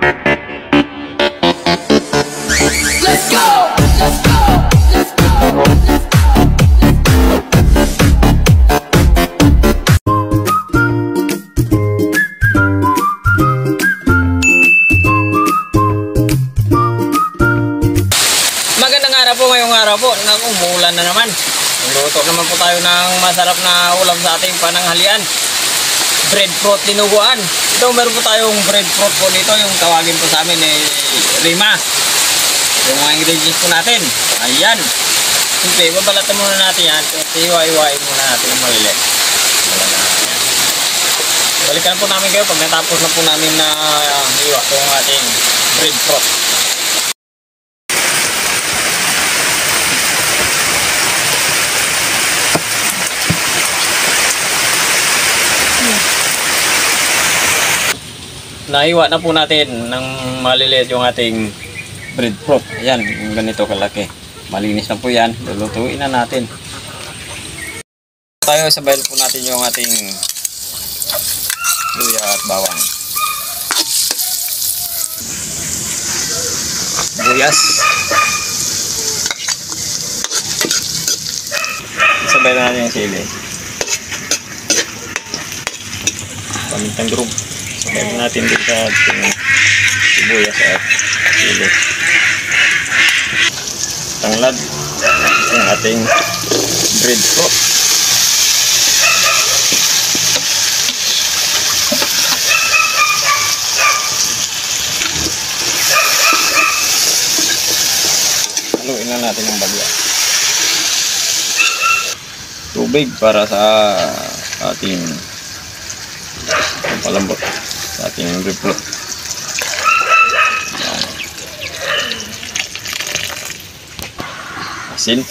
Let's go! Let's go! Let's go! Magandang araw po, ngayong araw po. Umuulan na naman. Luto naman po tayo ng masarap na ulam sa ating pananghalian. Breadfruit dinuguan. Ito, meron po tayong breadfruit po dito. Yung tawagin po sa amin rima. Yung mga ingredients po natin. Ayan. Siyempre, babalatan muna natin yan. Iwa-iwain muna natin yung maliliit. Balikan po namin kayo pag natapos na po namin na iwa itong ating breadfruit. Naiwa na po natin ng maliliit yung ating breadfruit. Ayan, yung ganito kalaki. Malinis na po yan. Lulutuin na natin. Tayo, sabayin po natin yung ating luya at bawang. Buyas. Sabayin natin yung sili. Pamintang durog. Sabayin natin din sa sibuyas at sili. Tanglad yung ating breadfruit. Haluin na natin ang bagya. Tubig para sa ating palambot sa ating breadfruit. Asin.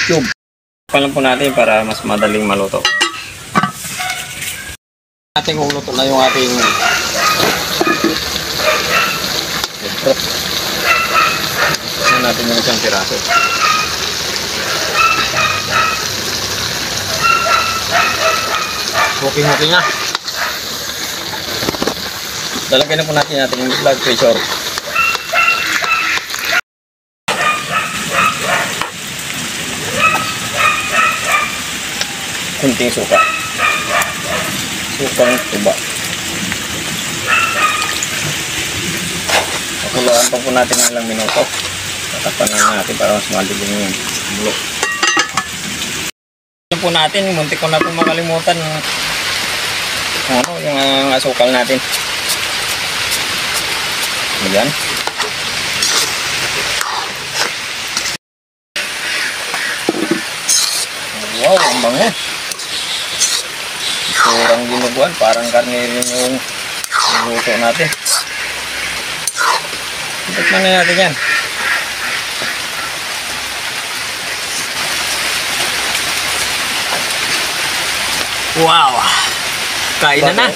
Cube. Palang po natin para mas madaling maluto. Ating uluto na yung ating breadfruit. Tignan natin yung isang piraso. Okay na. Lalagyan na po natin ating blood pressure. Kunting suka. Sukang tuba. Pakuluan pa po natin ng ilang minuto. Tatapan na natin para mas malilim yung bulok. Ito po natin, muntik ko na po makalimutan yung asukal natin. Ayan. Wow, ang bango. Surang dinuguan, parang karne rin yung luto natin. Tikman na natin yan. Wow! Kain na na!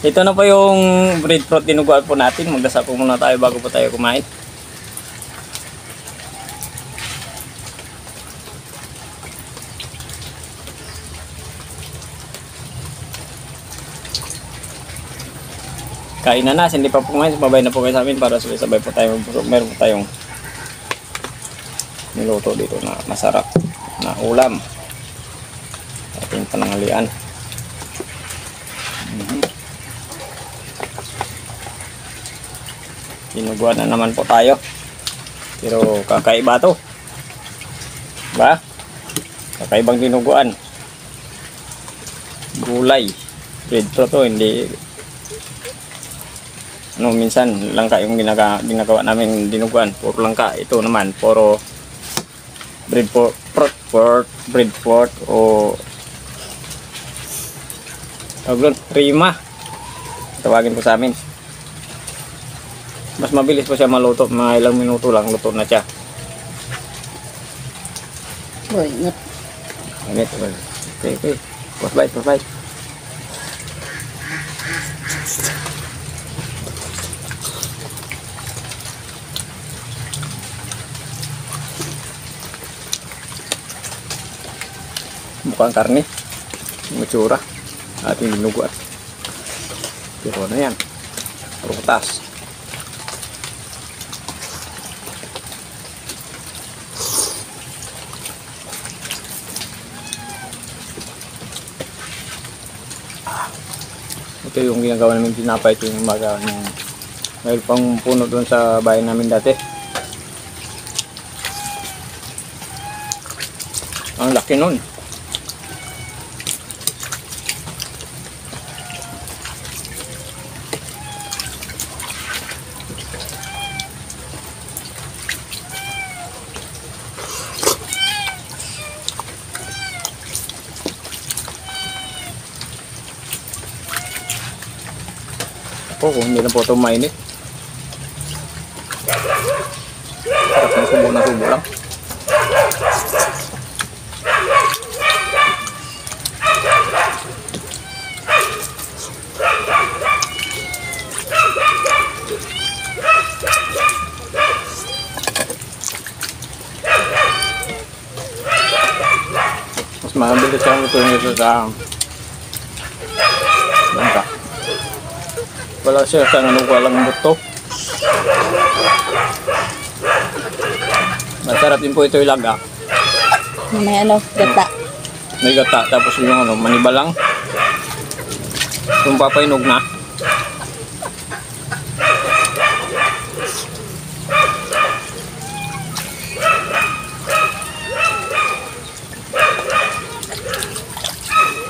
Ito na po yung breadfruit dinuguan po natin. Magdasal po muna tayo bago po tayo kumain. Kain na na, hindi pa po kumain, sabay na po kayo sa amin para sabay po tayo magbusog. Meron po tayong niluto dito na masarap na ulam ating pananghalian. Dinuguan na naman po tayo, pero kakaiba to ba? Kakaibang dinuguan, gulay, breadfruit to, hindi minsan langka yung ginagawa namin dinuguan, puro langka. Ito naman puro breadfruit o rima tawagin po sa amin. Mas mabilis po siya maluto, mga ilang minuto lang luto na siya. Init. Okay. Bye. Mukhang karne, matsura. ating dinuguan. Pero na yan. Prutas. Ito yung ginagawa namin tinapay. Ito yung umaga. Mayroon pang puno doon sa bahay namin dati. Ang laki nun. Kung hindi lang po ito mainit. Sarap na subo lang. Mas mabilis ang ito nito sa bangka. Wala siya sa walang buto. Masarap din po ito ilaga. May gata. May gata, tapos yung manibalang. Kung papainog na.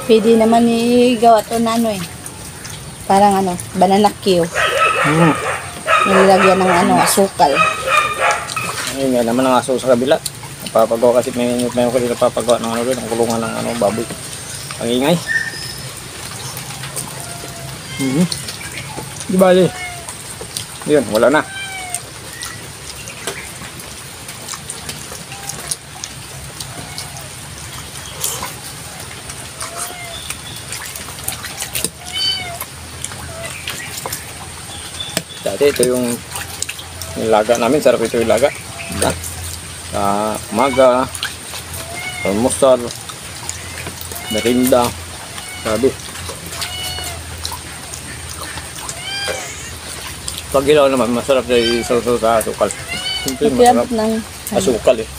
Pwede naman igawa to na parang banana Q. Nilagyan ng asukal. Ayun nga naman ang aso sa kabila. Napapagawa kasi may ko din napapagawa ng ng kulungan ng baboy. Ang ingay. Di bali. Yun, wala na. Dati ito yung nilaga namin, sarap ito yung laga. Sa umaga, almusal, merinda, sabi. Pag ilaw naman, masarap sa isaw-saw sa asukal. Siyempre masarap ng asukal eh.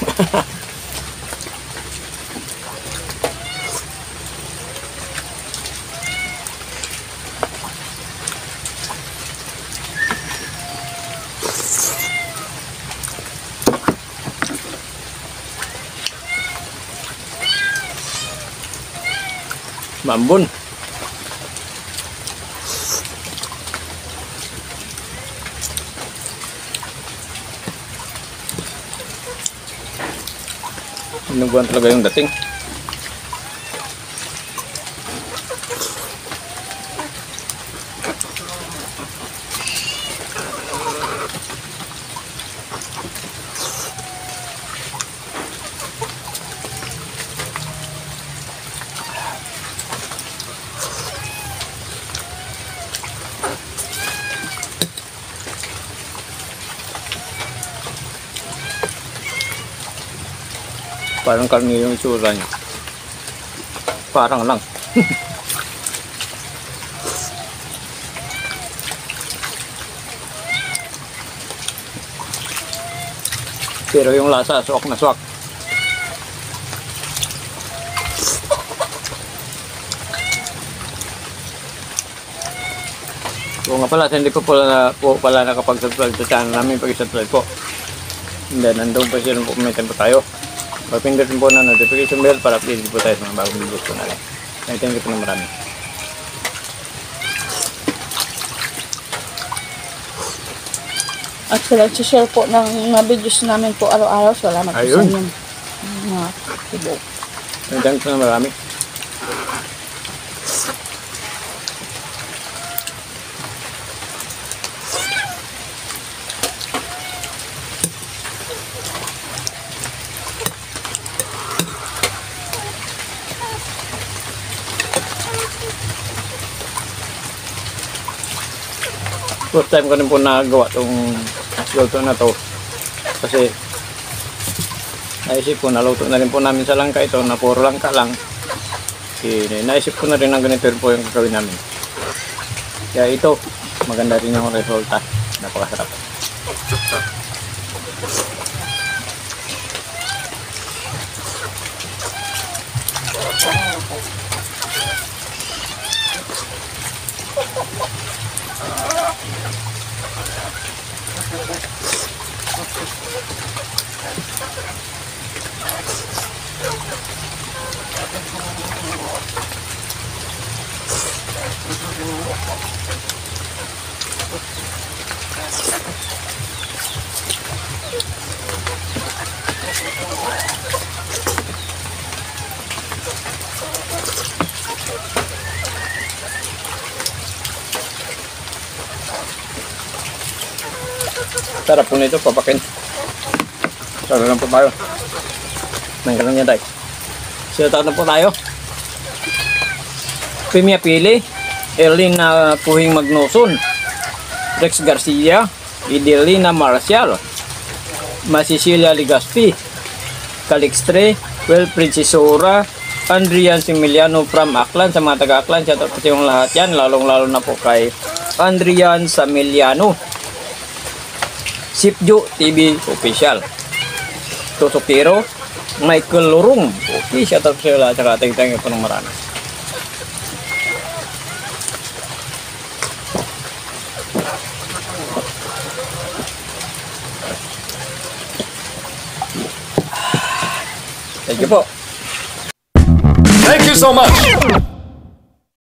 Mambun. Inuguan talaga yung dating. Parang karne yung itsura niya. Parang lang. Pero yung lasa, swak na swak. So nga pala, hindi ko pala nakapag-subscribe sa channel namin. Pag-subscribe po. And then, nandun pa siya po, may tempo tayo. Pag-pindutin po na notification bell para update po tayo sa mga bagong videos po natin. Thank you po na marami. At sila share po ng mga videos namin po araw-araw. Salamat po sa Ayun. inyo. Mga tibo. Thank you po na marami. First time ko rin po nagawa itong luto na to kasi naisip ko naluto na rin po namin sa langka ito na puro langka lang naisip ko na rin ang ganito rin po yung gagawin namin. Kaya ito, maganda rin yung resulta. Napakasarap. Sarap po nito, papakin. Sarap lang po tayo. Nanggalan niya tayo. Sinatawag na po tayo. Pimia Pili, Erlina Puhing Magnoson, Rex Garcia, Idelina Marcial, Masicilia Ligaspi, Calixtre, Wilfred Sisora, Andrian Similiano from Aklan. Sa mga taga-Aklan, shout out po yung lahat yan, lalong-lalo na po kay Andrian Samiliano. Sipjo TV Official, Tosokiro, Michael Lurung. Okay, shout out sa lahat. Saka thank you po ng marami. Thank you po. Thank you so much.